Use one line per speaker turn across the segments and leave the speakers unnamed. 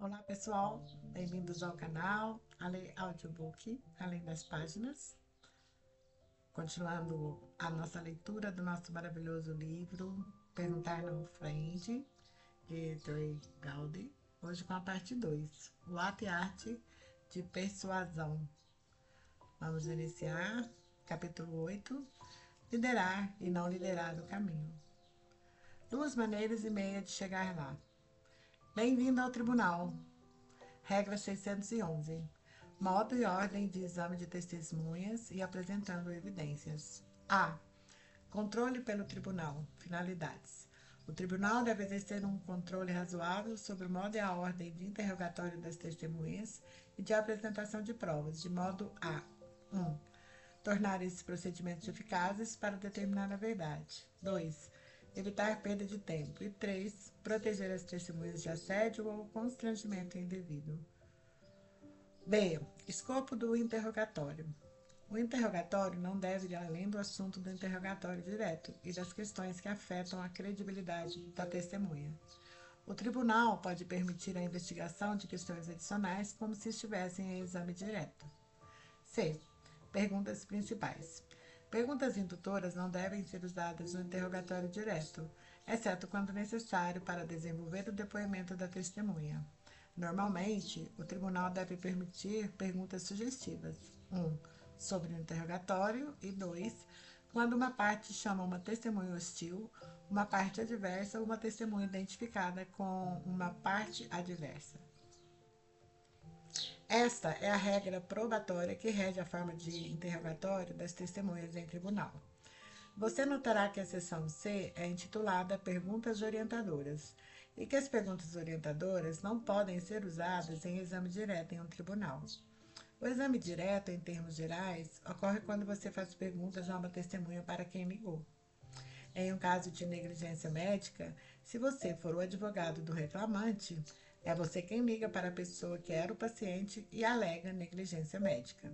Olá pessoal, bem-vindos ao canal Audiobook, Além das Páginas. Continuando a nossa leitura do nosso maravilhoso livro Perguntar Não Ofende, de Trey Gowdy. Hoje com a parte 2, o ato e arte de persuasão. Vamos iniciar, capítulo 8, liderar e não liderar o caminho. 2 maneiras e meia de chegar lá. Bem-vindo ao tribunal. Regra 611. Modo e ordem de exame de testemunhas e apresentando evidências. A. Controle pelo tribunal. Finalidades. O tribunal deve exercer um controle razoável sobre o modo e a ordem de interrogatório das testemunhas e de apresentação de provas, de modo a 1. Tornar esses procedimentos eficazes para determinar a verdade. 2. Evitar perda de tempo. E 3. Proteger as testemunhas de assédio ou constrangimento indevido. B. Escopo do interrogatório. O interrogatório não deve ir além do assunto do interrogatório direto e das questões que afetam a credibilidade da testemunha. O tribunal pode permitir a investigação de questões adicionais como se estivessem em exame direto. C. Perguntas principais. Perguntas indutoras não devem ser usadas no interrogatório direto, exceto quando necessário para desenvolver o depoimento da testemunha. Normalmente, o tribunal deve permitir perguntas sugestivas. 1. Sobre o interrogatório. E 2. Quando uma parte chama uma testemunha hostil, uma parte adversa ou uma testemunha identificada com uma parte adversa. Esta é a regra probatória que rege a forma de interrogatório das testemunhas em tribunal. Você notará que a seção C é intitulada Perguntas Orientadoras e que as perguntas orientadoras não podem ser usadas em exame direto em um tribunal. O exame direto, em termos gerais, ocorre quando você faz perguntas a uma testemunha para quem ligou. Em um caso de negligência médica, se você for o advogado do reclamante, é você quem liga para a pessoa que era o paciente e alega negligência médica.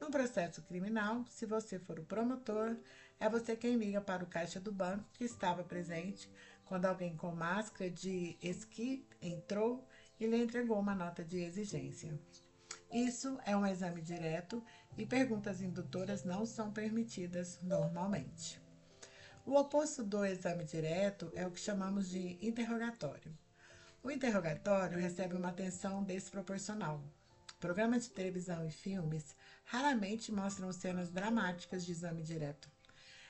No processo criminal, se você for o promotor, é você quem liga para o caixa do banco que estava presente quando alguém com máscara de esqui entrou e lhe entregou uma nota de exigência. Isso é um exame direto e perguntas indutoras não são permitidas normalmente. O oposto do exame direto é o que chamamos de interrogatório. O interrogatório recebe uma atenção desproporcional. Programas de televisão e filmes raramente mostram cenas dramáticas de exame direto.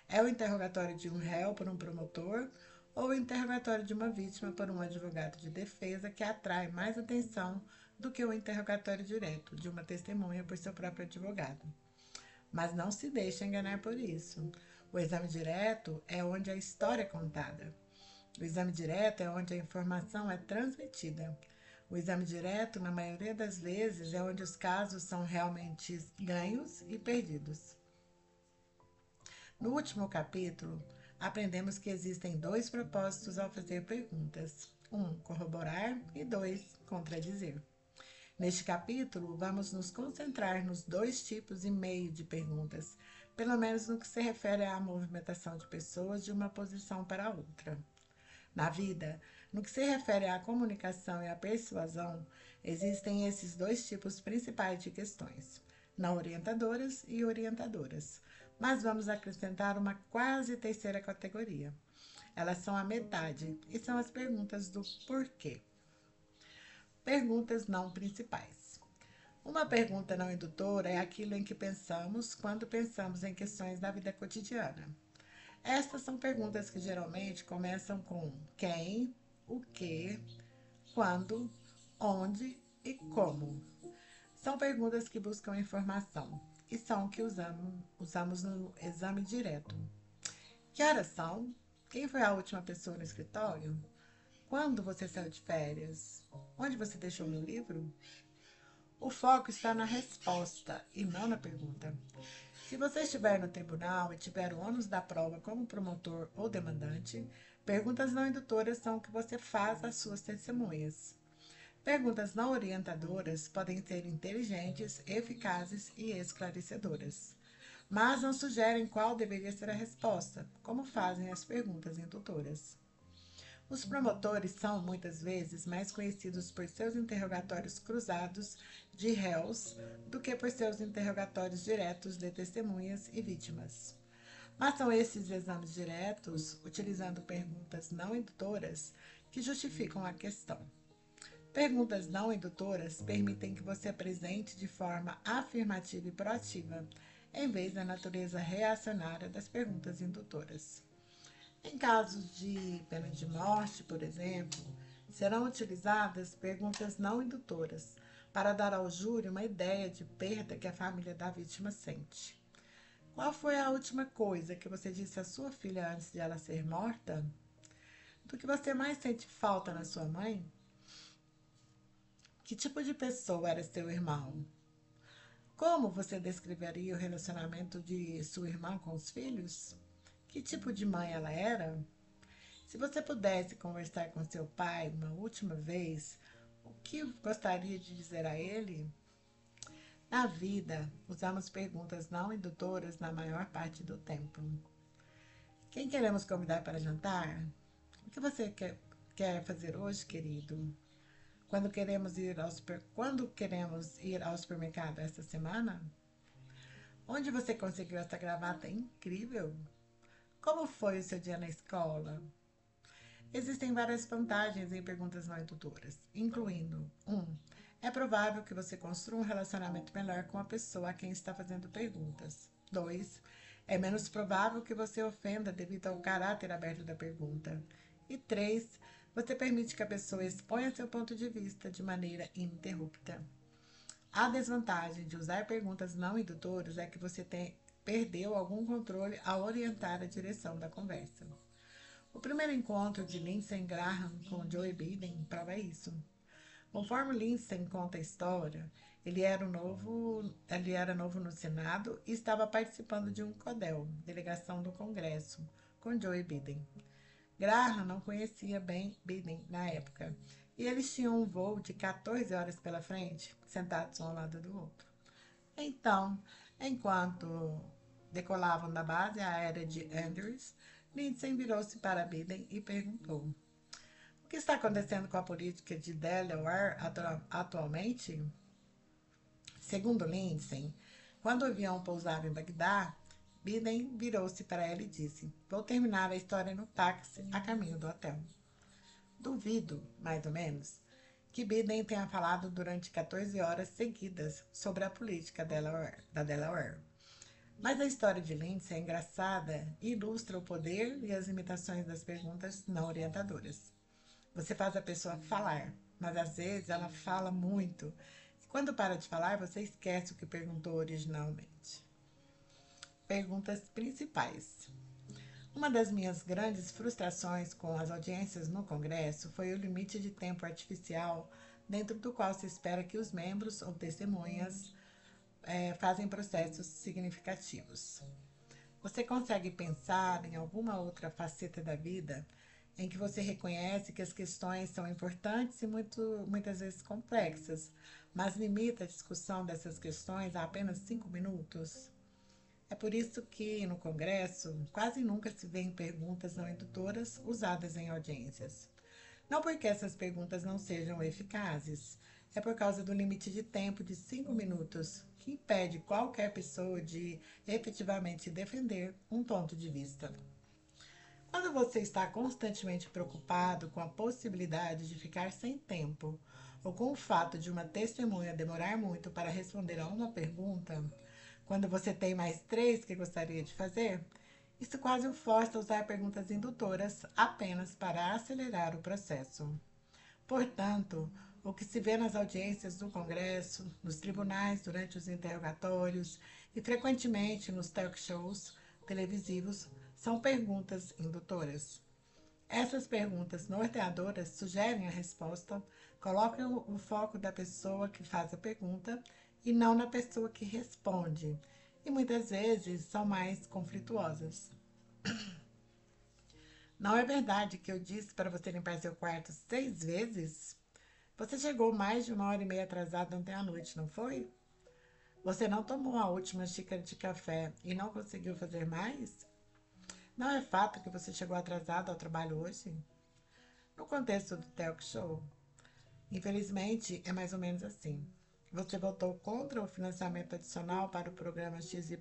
É o interrogatório de um réu por um promotor ou o interrogatório de uma vítima por um advogado de defesa que atrai mais atenção do que o interrogatório direto de uma testemunha por seu próprio advogado. Mas não se deixe enganar por isso. O exame direto é onde a história é contada. O exame direto é onde a informação é transmitida. O exame direto, na maioria das vezes, é onde os casos são realmente ganhos e perdidos. No último capítulo, aprendemos que existem 2 propósitos ao fazer perguntas: 1. Corroborar e 2. Contradizer. Neste capítulo, vamos nos concentrar nos 2 tipos e meio de perguntas, pelo menos no que se refere à movimentação de pessoas de uma posição para outra. Na vida, no que se refere à comunicação e à persuasão, existem esses 2 tipos principais de questões, não orientadoras e orientadoras. Mas vamos acrescentar uma quase terceira categoria. Elas são a metade e são as perguntas do porquê. Perguntas não principais. Uma pergunta não indutora é aquilo em que pensamos quando pensamos em questões da vida cotidiana. Estas são perguntas que geralmente começam com quem, o que, quando, onde e como. São perguntas que buscam informação e são o que usamos no exame direto. Que horas são? Quem foi a última pessoa no escritório? Quando você saiu de férias? Onde você deixou meu livro? O foco está na resposta e não na pergunta. Se você estiver no tribunal e tiver o ônus da prova como promotor ou demandante, perguntas não indutoras são o que você faz às suas testemunhas. Perguntas não orientadoras podem ser inteligentes, eficazes e esclarecedoras, mas não sugerem qual deveria ser a resposta, como fazem as perguntas indutoras. Os promotores são, muitas vezes, mais conhecidos por seus interrogatórios cruzados de réus do que por seus interrogatórios diretos de testemunhas e vítimas. Mas são esses exames diretos, utilizando perguntas não indutoras, que justificam a questão. Perguntas não indutoras permitem que você apresente de forma afirmativa e proativa, em vez da natureza reacionária das perguntas indutoras. Em casos de pena de morte, por exemplo, serão utilizadas perguntas não indutoras para dar ao júri uma ideia de perda que a família da vítima sente. Qual foi a última coisa que você disse à sua filha antes de ela ser morta? Do que você mais sente falta na sua mãe? Que tipo de pessoa era seu irmão? Como você descreveria o relacionamento de sua irmã com os filhos? Que tipo de mãe ela era? Se você pudesse conversar com seu pai uma última vez, o que gostaria de dizer a ele? Na vida, usamos perguntas não indutoras na maior parte do tempo. Quem queremos convidar para jantar? O que você quer fazer hoje, querido? Quando queremos ir ao supermercado esta semana? Onde você conseguiu essa gravata incrível? Como foi o seu dia na escola? Existem várias vantagens em perguntas não indutoras, incluindo 1. É provável que você construa um relacionamento melhor com a pessoa a quem está fazendo perguntas. 2. É menos provável que você ofenda devido ao caráter aberto da pergunta. E 3. Você permite que a pessoa exponha seu ponto de vista de maneira ininterrupta. A desvantagem de usar perguntas não indutoras é que você perdeu algum controle ao orientar a direção da conversa. O primeiro encontro de Lindsey Graham com Joe Biden prova isso. Conforme Lindsey conta a história, ele era novo no Senado e estava participando de um CODEL, delegação do Congresso, com Joe Biden. Graham não conhecia bem Biden na época, e eles tinham um voo de 14 horas pela frente, sentados um ao lado do outro. Então, enquanto decolavam da base aérea de Andrews, Lindsey virou-se para Biden e perguntou: o que está acontecendo com a política de Delaware atualmente? Segundo Lindsey, quando o avião pousava em Bagdá, Biden virou-se para ela e disse: vou terminar a história no táxi a caminho do hotel. Duvido, mais ou menos, que Biden tenha falado durante 14 horas seguidas sobre a política da Delaware. Mas a história de Lindsey é engraçada e ilustra o poder e as limitações das perguntas não orientadoras. Você faz a pessoa falar, mas às vezes ela fala muito. E quando para de falar, você esquece o que perguntou originalmente. Perguntas principais. Uma das minhas grandes frustrações com as audiências no Congresso foi o limite de tempo artificial dentro do qual se espera que os membros ou testemunhas fazem processos significativos. Você consegue pensar em alguma outra faceta da vida em que você reconhece que as questões são importantes e muitas vezes complexas, mas limita a discussão dessas questões a apenas 5 minutos? É por isso que, no Congresso, quase nunca se vêem perguntas não indutoras usadas em audiências. Não porque essas perguntas não sejam eficazes, é por causa do limite de tempo de 5 minutos, que impede qualquer pessoa de efetivamente defender um ponto de vista. Quando você está constantemente preocupado com a possibilidade de ficar sem tempo, ou com o fato de uma testemunha demorar muito para responder a uma pergunta, quando você tem mais 3 que gostaria de fazer, isso quase o força a usar perguntas indutoras apenas para acelerar o processo. Portanto, o que se vê nas audiências do Congresso, nos tribunais durante os interrogatórios e frequentemente nos talk shows televisivos são perguntas indutoras. Essas perguntas norteadoras sugerem a resposta, colocam o foco da pessoa que faz a pergunta e não na pessoa que responde, e muitas vezes são mais conflituosas. Não é verdade que eu disse para você limpar seu quarto 6 vezes? Você chegou mais de 1h30 atrasado ontem à noite, não foi? Você não tomou a última xícara de café e não conseguiu fazer mais? Não é fato que você chegou atrasado ao trabalho hoje? No contexto do talk show, infelizmente, é mais ou menos assim. Você votou contra o financiamento adicional para o programa XYZ?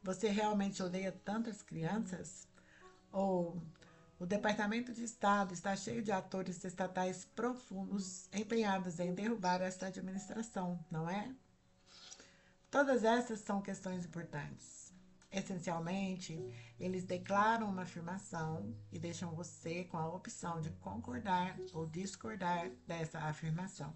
Você realmente odeia tantas crianças? Ou o Departamento de Estado está cheio de atores estatais profundos empenhados em derrubar esta administração, não é? Todas essas são questões importantes. Essencialmente, eles declaram uma afirmação e deixam você com a opção de concordar ou discordar dessa afirmação.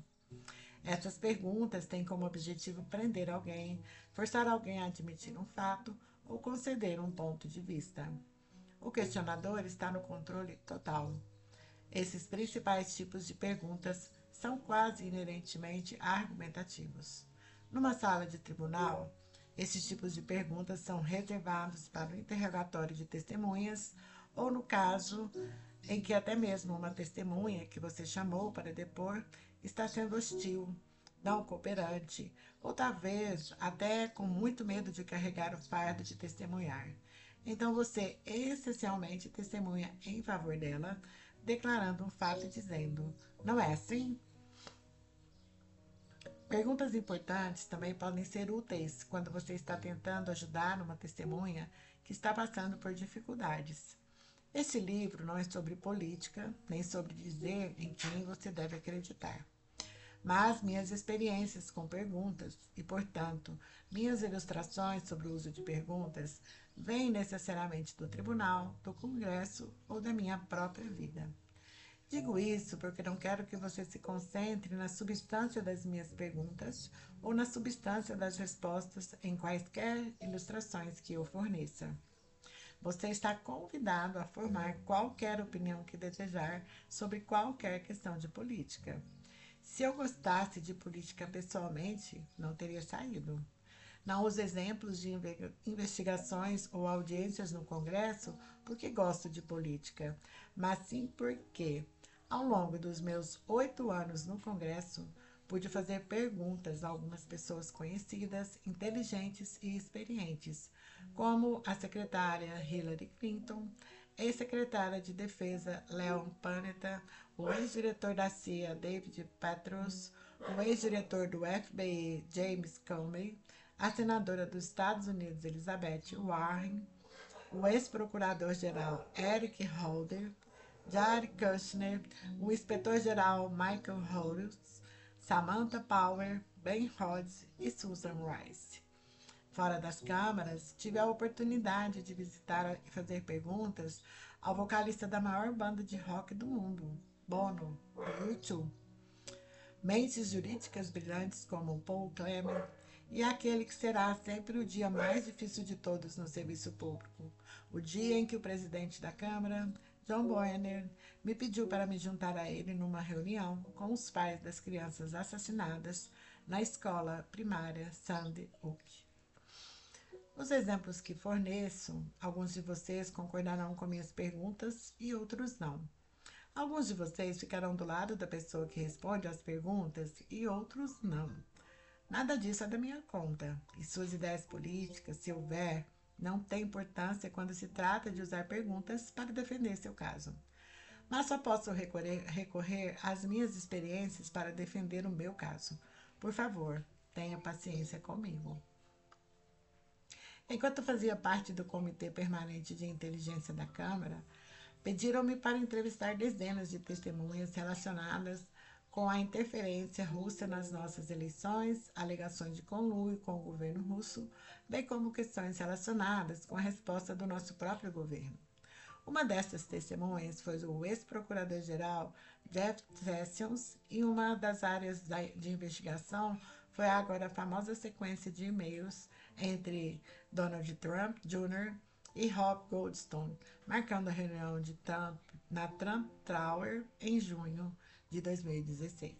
Essas perguntas têm como objetivo prender alguém, forçar alguém a admitir um fato ou conceder um ponto de vista. O questionador está no controle total. Esses principais tipos de perguntas são quase inerentemente argumentativos. Numa sala de tribunal, esses tipos de perguntas são reservados para o interrogatório de testemunhas ou no caso em que até mesmo uma testemunha que você chamou para depor está sendo hostil, não cooperante, ou talvez até com muito medo de carregar o fardo de testemunhar. Então você essencialmente testemunha em favor dela, declarando um fato e dizendo: não é assim? Perguntas importantes também podem ser úteis quando você está tentando ajudar uma testemunha que está passando por dificuldades. Este livro não é sobre política, nem sobre dizer em quem você deve acreditar, mas minhas experiências com perguntas e, portanto, minhas ilustrações sobre o uso de perguntas vêm necessariamente do tribunal, do Congresso ou da minha própria vida. Digo isso porque não quero que você se concentre na substância das minhas perguntas ou na substância das respostas em quaisquer ilustrações que eu forneça. Você está convidado a formar qualquer opinião que desejar sobre qualquer questão de política. Se eu gostasse de política pessoalmente, não teria saído. Não uso exemplos de investigações ou audiências no Congresso porque gosto de política, mas sim porque, ao longo dos meus 8 anos no Congresso, pude fazer perguntas a algumas pessoas conhecidas, inteligentes e experientes, como a secretária Hillary Clinton, ex-secretária de Defesa Leon Panetta, o ex-diretor da CIA David Petraeus, o ex-diretor do FBI James Comey, a senadora dos Estados Unidos Elizabeth Warren, o ex-procurador-geral Eric Holder, Jared Kushner, o inspetor-geral Michael Holders, Samantha Power, Ben Rhodes e Susan Rice. Fora das câmaras, tive a oportunidade de visitar e fazer perguntas ao vocalista da maior banda de rock do mundo, Bono, do U2. Mentes jurídicas brilhantes como Paul Clement e aquele que será sempre o dia mais difícil de todos no serviço público, o dia em que o presidente da Câmara, John Boehner, me pediu para me juntar a ele numa reunião com os pais das crianças assassinadas na escola primária Sandy Hook. Os exemplos que forneço, alguns de vocês concordarão com minhas perguntas e outros não. Alguns de vocês ficarão do lado da pessoa que responde às perguntas e outros não. Nada disso é da minha conta, e suas ideias políticas, se houver, não têm importância quando se trata de usar perguntas para defender seu caso. Mas só posso recorrer às minhas experiências para defender o meu caso. Por favor, tenha paciência comigo. Enquanto fazia parte do Comitê Permanente de Inteligência da Câmara, pediram-me para entrevistar dezenas de testemunhas relacionadas com a interferência russa nas nossas eleições, alegações de conluio com o governo russo, bem como questões relacionadas com a resposta do nosso próprio governo. Uma dessas testemunhas foi o ex-procurador-geral Jeff Sessions, e uma das áreas de investigação foi a agora famosa sequência de e-mails entre Donald Trump Jr. e Rob Goldstone, marcando a reunião de Trump na Trump Tower em junho de 2016.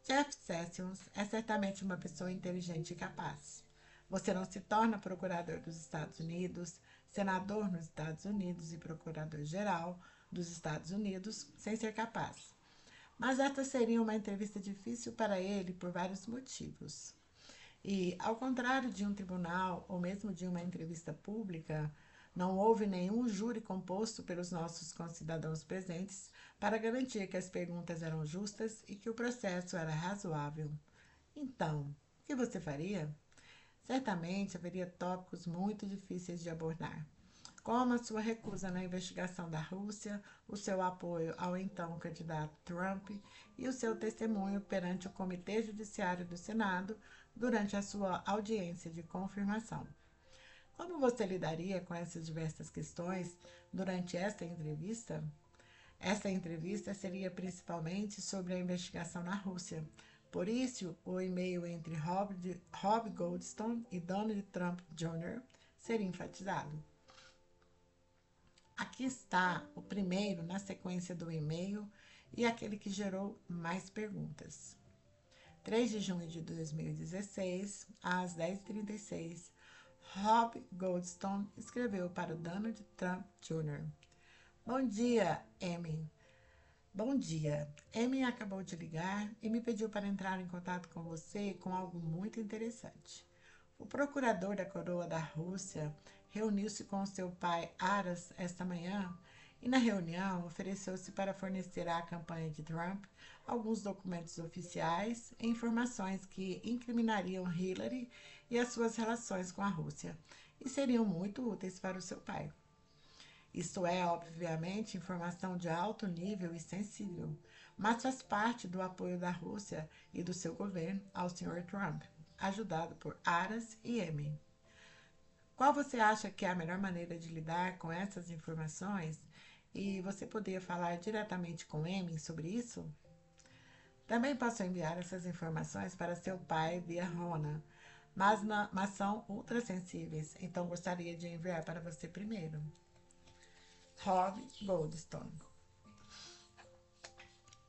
Jeff Sessions é certamente uma pessoa inteligente e capaz. Você não se torna procurador dos Estados Unidos, senador nos Estados Unidos e procurador-geral dos Estados Unidos sem ser capaz. Mas esta seria uma entrevista difícil para ele por vários motivos. E, ao contrário de um tribunal ou mesmo de uma entrevista pública, Não houve nenhum júri composto pelos nossos concidadãos presentes para garantir que as perguntas eram justas e que o processo era razoável. Então, o que você faria? Certamente haveria tópicos muito difíceis de abordar, como a sua recusa na investigação da Rússia, o seu apoio ao então candidato Trump e o seu testemunho perante o Comitê Judiciário do Senado durante a sua audiência de confirmação. Como você lidaria com essas diversas questões durante esta entrevista? Esta entrevista seria principalmente sobre a investigação na Rússia. Por isso, o e-mail entre Rob Goldstone e Donald Trump Jr. seria enfatizado. Aqui está o primeiro na sequência do e-mail e aquele que gerou mais perguntas. 3 de junho de 2016, às 10h36, Rob Goldstone escreveu para Donald Trump Jr. Bom dia, Amy. Bom dia. Amy acabou de ligar e me pediu para entrar em contato com você com algo muito interessante. O procurador da coroa da Rússia reuniu-se com seu pai Aras esta manhã e na reunião ofereceu-se para fornecer à campanha de Trump alguns documentos oficiais e informações que incriminariam Hillary e as suas relações com a Rússia e seriam muito úteis para o seu pai. Isto é, obviamente, informação de alto nível e sensível, mas faz parte do apoio da Rússia e do seu governo ao Sr. Trump, ajudado por Aras e Amy. Qual você acha que é a melhor maneira de lidar com essas informações? E você poderia falar diretamente com Amy sobre isso? Também posso enviar essas informações para seu pai via Rona, mas são ultrassensíveis, então gostaria de enviar para você primeiro. Rob Goldstone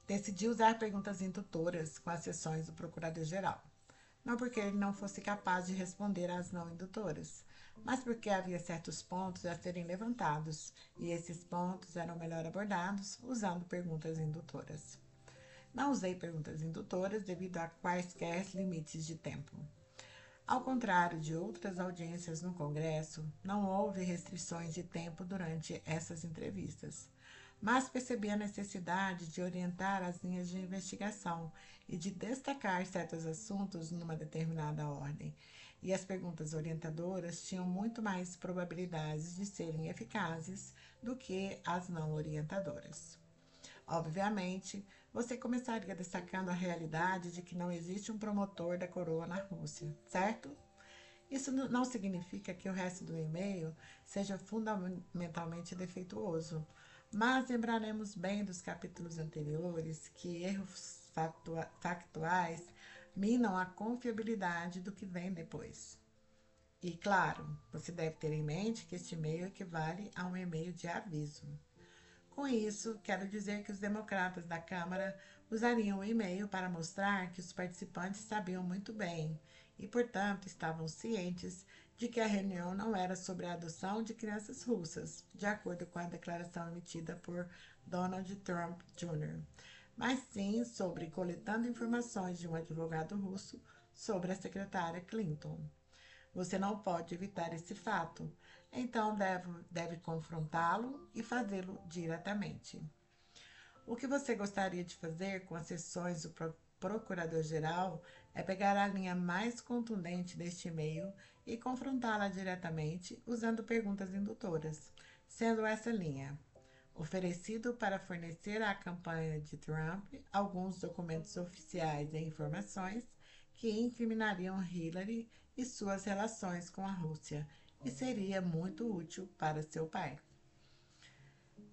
decidiu usar perguntas indutoras com as sessões do Procurador-Geral. Não porque ele não fosse capaz de responder às não indutoras, mas porque havia certos pontos a serem levantados, e esses pontos eram melhor abordados usando perguntas indutoras. Não usei perguntas indutoras devido a quaisquer limites de tempo. Ao contrário de outras audiências no Congresso, não houve restrições de tempo durante essas entrevistas, mas percebi a necessidade de orientar as linhas de investigação e de destacar certos assuntos numa determinada ordem, e as perguntas orientadoras tinham muito mais probabilidades de serem eficazes do que as não orientadoras. Obviamente, você começaria destacando a realidade de que não existe um promotor da coroa na Rússia, certo? Isso não significa que o resto do e-mail seja fundamentalmente defeituoso, mas lembraremos bem dos capítulos anteriores que erros factuais minam a confiabilidade do que vem depois. E, claro, você deve ter em mente que este e-mail equivale a um e-mail de aviso. Com isso, quero dizer que os democratas da Câmara usariam o e-mail para mostrar que os participantes sabiam muito bem e, portanto, estavam cientes de que a reunião não era sobre a adoção de crianças russas, de acordo com a declaração emitida por Donald Trump Jr., mas sim sobre coletando informações de um advogado russo sobre a secretária Clinton. Você não pode evitar esse fato, então deve confrontá-lo e fazê-lo diretamente. O que você gostaria de fazer com as sessões do Procurador-Geral é pegar a linha mais contundente deste e-mail e confrontá-la diretamente usando perguntas indutoras, sendo essa linha: oferecido para fornecer à campanha de Trump alguns documentos oficiais e informações que incriminariam Hillary e suas relações com a Rússia, e seria muito útil para seu pai.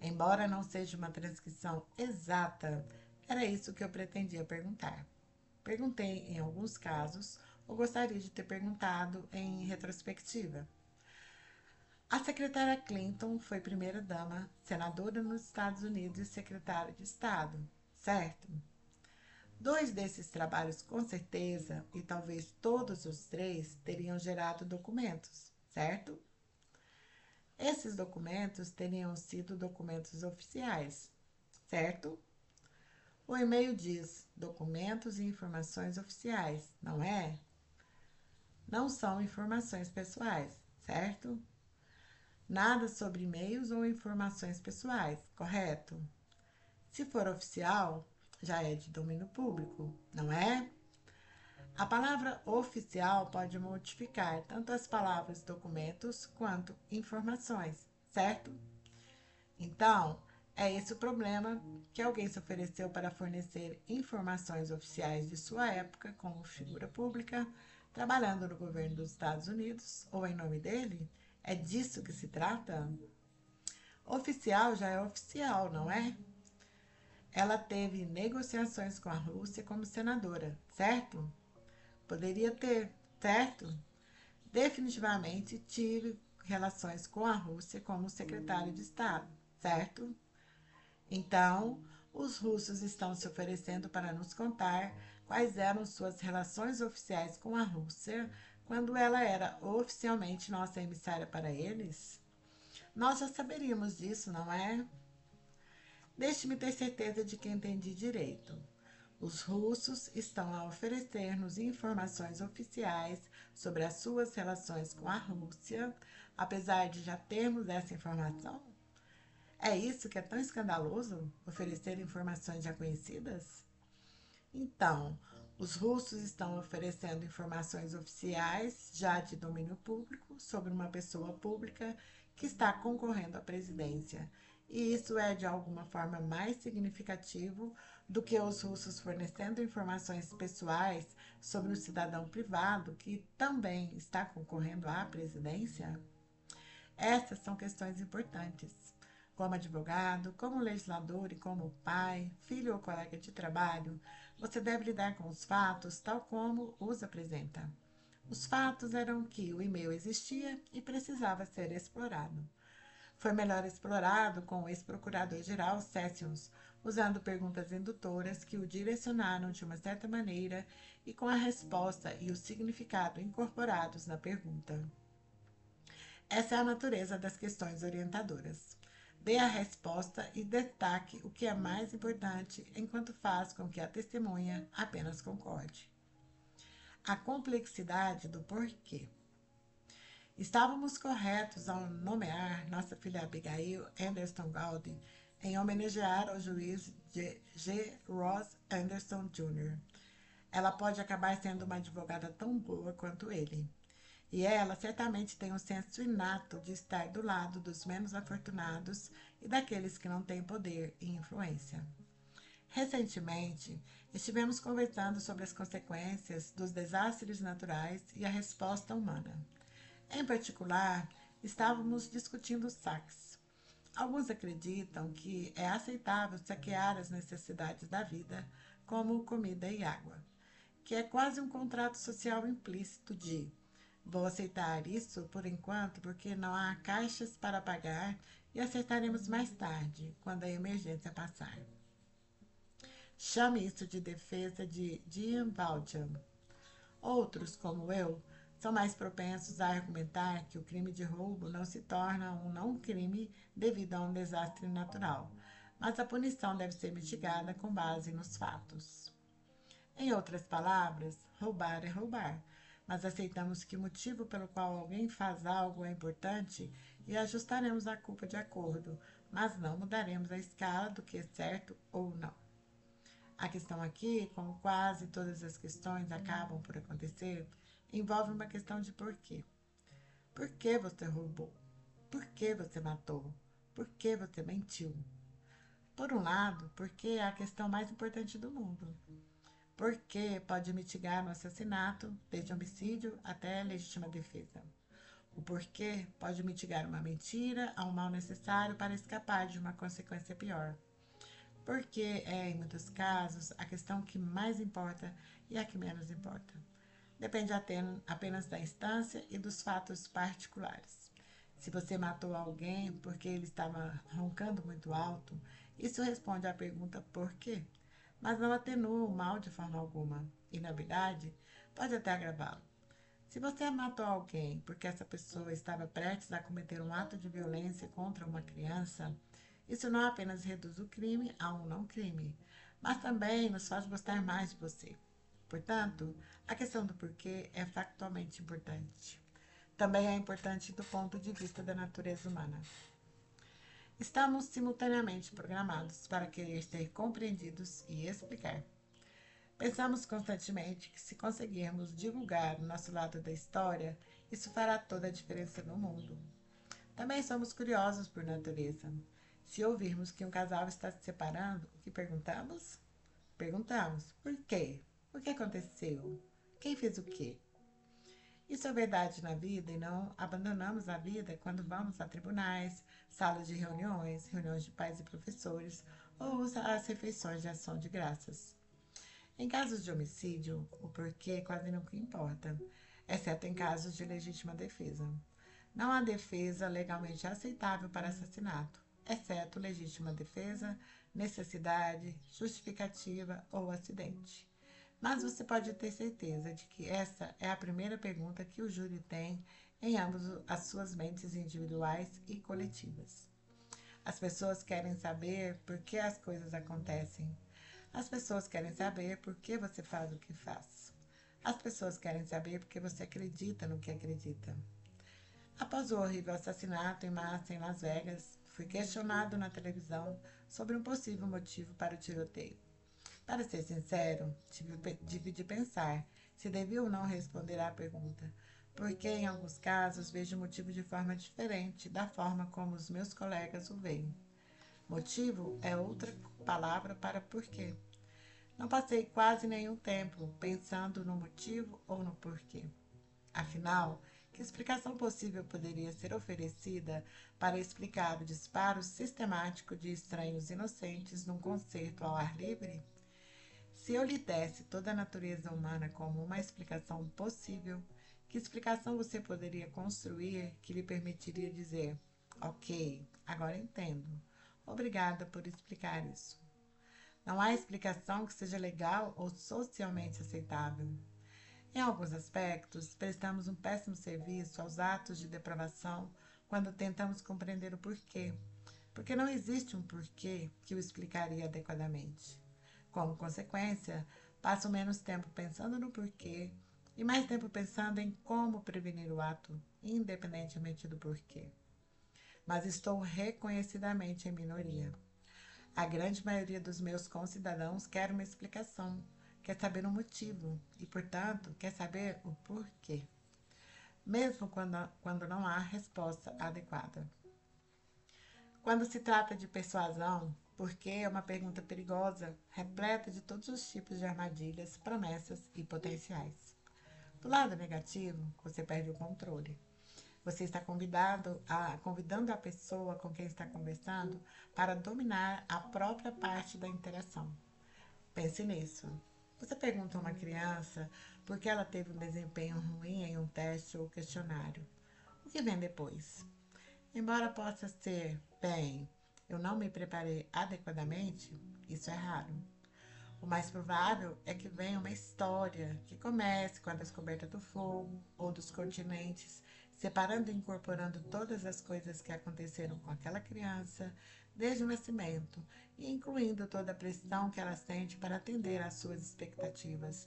Embora não seja uma transcrição exata, era isso que eu pretendia perguntar. Perguntei em alguns casos, ou gostaria de ter perguntado em retrospectiva. A secretária Clinton foi primeira-dama, senadora nos Estados Unidos e secretária de Estado, certo? 2 desses trabalhos, com certeza, e talvez todos os 3, teriam gerado documentos, certo? Esses documentos teriam sido documentos oficiais, certo? O e-mail diz documentos e informações oficiais, não é? Não são informações pessoais, certo? Nada sobre e-mails ou informações pessoais, correto? Se for oficial, já é de domínio público, não é? A palavra oficial pode modificar tanto as palavras documentos quanto informações, certo? Então, é esse o problema que alguém se ofereceu para fornecer informações oficiais de sua época como figura pública, trabalhando no governo dos Estados Unidos ou em nome dele? É disso que se trata? Oficial já é oficial, não é? Ela teve negociações com a Rússia como senadora, certo? Poderia ter, certo? Definitivamente tive relações com a Rússia como secretário de Estado, certo? Então, os russos estão se oferecendo para nos contar quais eram suas relações oficiais com a Rússia quando ela era oficialmente nossa emissária para eles? Nós já saberíamos disso, não é? Deixe-me ter certeza de que entendi direito. Os russos estão a oferecer-nos informações oficiais sobre as suas relações com a Rússia, apesar de já termos essa informação? É isso que é tão escandaloso? Oferecer informações já conhecidas? Então, os russos estão oferecendo informações oficiais, já de domínio público, sobre uma pessoa pública que está concorrendo à presidência. E isso é de alguma forma mais significativo do que os russos fornecendo informações pessoais sobre um cidadão privado que também está concorrendo à presidência? Essas são questões importantes. Como advogado, como legislador e como pai, filho ou colega de trabalho, você deve lidar com os fatos tal como os apresenta. Os fatos eram que o e-mail existia e precisava ser explorado. Foi melhor explorado com o ex-procurador-geral Sessions, usando perguntas indutoras que o direcionaram de uma certa maneira e com a resposta e o significado incorporados na pergunta. Essa é a natureza das questões orientadoras. Dê a resposta e destaque o que é mais importante, enquanto faz com que a testemunha apenas concorde. A complexidade do porquê. Estávamos corretos ao nomear nossa filha Abigail Anderson Gowdy em homenagear ao juiz G. Ross Anderson Jr. Ela pode acabar sendo uma advogada tão boa quanto ele. E ela certamente tem um senso inato de estar do lado dos menos afortunados e daqueles que não têm poder e influência. Recentemente, estivemos conversando sobre as consequências dos desastres naturais e a resposta humana. Em particular, estávamos discutindo saques. Alguns acreditam que é aceitável saquear as necessidades da vida, como comida e água, que é quase um contrato social implícito de vou aceitar isso por enquanto porque não há caixas para pagar e aceitaremos mais tarde, quando a emergência passar. Chame isso de defesa de Jean Valjean. Outros, como eu, são mais propensos a argumentar que o crime de roubo não se torna um não crime devido a um desastre natural, mas a punição deve ser mitigada com base nos fatos. Em outras palavras, roubar é roubar, mas aceitamos que o motivo pelo qual alguém faz algo é importante e ajustaremos a culpa de acordo, mas não mudaremos a escala do que é certo ou não. A questão aqui, como quase todas as questões acabam por acontecer, envolve uma questão de porquê. Por que você roubou? Por que você matou? Por que você mentiu? Por um lado, porque é a questão mais importante do mundo. Porque pode mitigar no assassinato, desde homicídio até legítima defesa. O porquê pode mitigar uma mentira a um mal necessário para escapar de uma consequência pior. Porque é, em muitos casos, a questão que mais importa e a que menos importa. Depende apenas da instância e dos fatos particulares. Se você matou alguém porque ele estava roncando muito alto, isso responde à pergunta por quê, mas não atenua o mal de forma alguma e, na verdade, pode até agravá-lo. Se você matou alguém porque essa pessoa estava prestes a cometer um ato de violência contra uma criança, isso não apenas reduz o crime a um não crime, mas também nos faz gostar mais de você. Portanto, a questão do porquê é factualmente importante. também é importante do ponto de vista da natureza humana. Estamos simultaneamente programados para querer ser compreendidos e explicar. Pensamos constantemente que, se conseguirmos divulgar o nosso lado da história, isso fará toda a diferença no mundo. Também somos curiosos por natureza. Se ouvirmos que um casal está se separando, o que perguntamos? Perguntamos: por quê? O que aconteceu? Quem fez o quê? Isso é verdade na vida e não abandonamos a vida quando vamos a tribunais, salas de reuniões, reuniões de pais e professores ou às refeições de ação de graças. Em casos de homicídio, o porquê quase nunca importa, exceto em casos de legítima defesa. Não há defesa legalmente aceitável para assassinato, exceto legítima defesa, necessidade, justificativa ou acidente. Mas você pode ter certeza de que essa é a primeira pergunta que o júri tem em ambas as suas mentes individuais e coletivas. As pessoas querem saber por que as coisas acontecem. As pessoas querem saber por que você faz o que faz. As pessoas querem saber por que você acredita no que acredita. Após o horrível assassinato em massa em Las Vegas, fui questionado na televisão sobre um possível motivo para o tiroteio. Para ser sincero, tive de pensar se devia ou não responder à pergunta, porque em alguns casos vejo o motivo de forma diferente da forma como os meus colegas o veem. Motivo é outra palavra para porquê. Não passei quase nenhum tempo pensando no motivo ou no porquê. Afinal, que explicação possível poderia ser oferecida para explicar o disparo sistemático de estranhos inocentes num concerto ao ar livre? Se eu lhe desse toda a natureza humana como uma explicação possível, que explicação você poderia construir que lhe permitiria dizer: ok, agora entendo. Obrigada por explicar isso. Não há explicação que seja legal ou socialmente aceitável. Em alguns aspectos, prestamos um péssimo serviço aos atos de depravação quando tentamos compreender o porquê, porque não existe um porquê que o explicaria adequadamente. Como consequência, passo menos tempo pensando no porquê e mais tempo pensando em como prevenir o ato, independentemente do porquê. Mas estou reconhecidamente em minoria. A grande maioria dos meus concidadãos quer uma explicação, quer saber o motivo e, portanto, quer saber o porquê, mesmo quando não há resposta adequada. Quando se trata de persuasão, porquê é uma pergunta perigosa, repleta de todos os tipos de armadilhas, promessas e potenciais. Do lado negativo, você perde o controle. Você está convidando a pessoa com quem está conversando para dominar a própria parte da interação. Pense nisso. Você pergunta a uma criança por que ela teve um desempenho ruim em um teste ou questionário. O que vem depois? Embora possa ser, bem, eu não me preparei adequadamente, isso é raro. O mais provável é que venha uma história que comece com a descoberta do fogo ou dos continentes, separando e incorporando todas as coisas que aconteceram com aquela criança desde o nascimento e incluindo toda a pressão que ela sente para atender às suas expectativas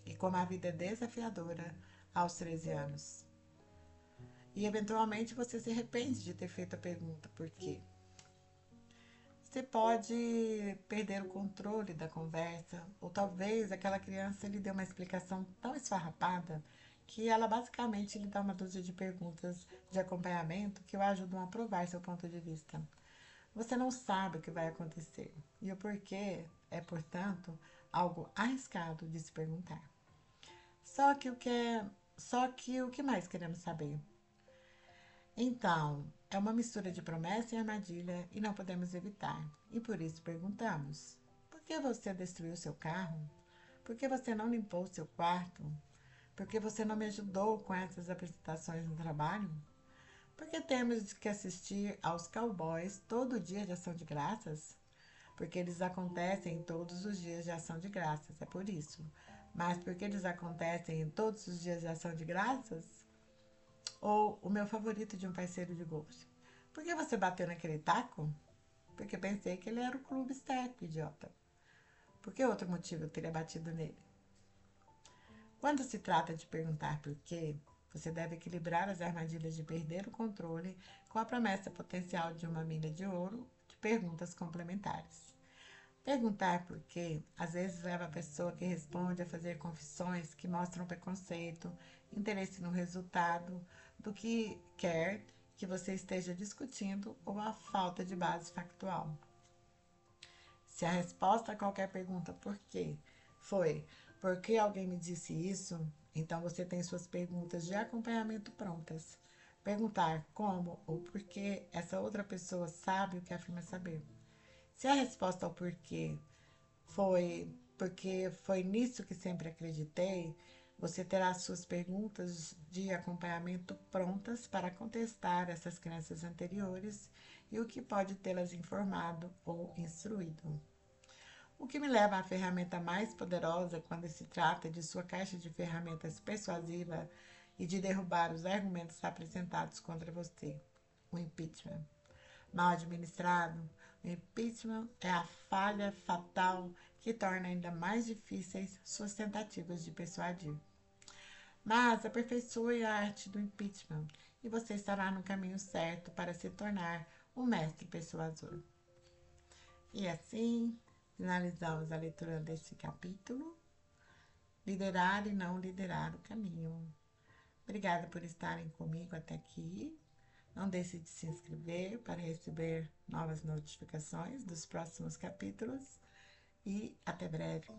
e como a vida é desafiadora aos 13 anos. E eventualmente você se arrepende de ter feito a pergunta por quê. Você pode perder o controle da conversa, ou talvez aquela criança lhe dê uma explicação tão esfarrapada que ela basicamente lhe dá uma dúzia de perguntas de acompanhamento que o ajudam a provar seu ponto de vista. Você não sabe o que vai acontecer, e o porquê é, portanto, algo arriscado de se perguntar. Só que o que mais queremos saber? Então, é uma mistura de promessa e armadilha e não podemos evitar. E por isso perguntamos: por que você destruiu seu carro? Por que você não limpou seu quarto? Por que você não me ajudou com essas apresentações no trabalho? Por que temos que assistir aos cowboys todo dia de ação de graças? Porque eles acontecem todos os dias de ação de graças, é por isso. Mas porque eles acontecem em todos os dias de ação de graças? Ou o meu favorito de um parceiro de golfe: por que você bateu naquele taco? Porque pensei que ele era o clube step, idiota. Por que outro motivo eu teria batido nele? Quando se trata de perguntar por quê, Você deve equilibrar as armadilhas de perder o controle com a promessa potencial de uma mina de ouro de perguntas complementares. Perguntar por quê às vezes leva a pessoa que responde a fazer confissões que mostram preconceito, interesse no resultado do que quer que você esteja discutindo ou a falta de base factual. Se a resposta a qualquer pergunta por quê foi porque alguém me disse isso, então você tem suas perguntas de acompanhamento prontas. Perguntar como ou por que essa outra pessoa sabe o que afirma saber. Se a resposta ao porquê foi porque foi nisso que sempre acreditei, você terá suas perguntas de acompanhamento prontas para contestar essas crenças anteriores e o que pode tê-las informado ou instruído. O que me leva à ferramenta mais poderosa quando se trata de sua caixa de ferramentas persuasiva e de derrubar os argumentos apresentados contra você: o impeachment. Mal administrado, o impeachment é a falha fatal que torna ainda mais difíceis suas tentativas de persuadir. Mas aperfeiçoe a arte do impeachment e você estará no caminho certo para se tornar um mestre persuasor. E assim, finalizamos a leitura desse capítulo. Liderar e não liderar o caminho. Obrigada por estarem comigo até aqui. Não deixe de se inscrever para receber novas notificações dos próximos capítulos. E até breve.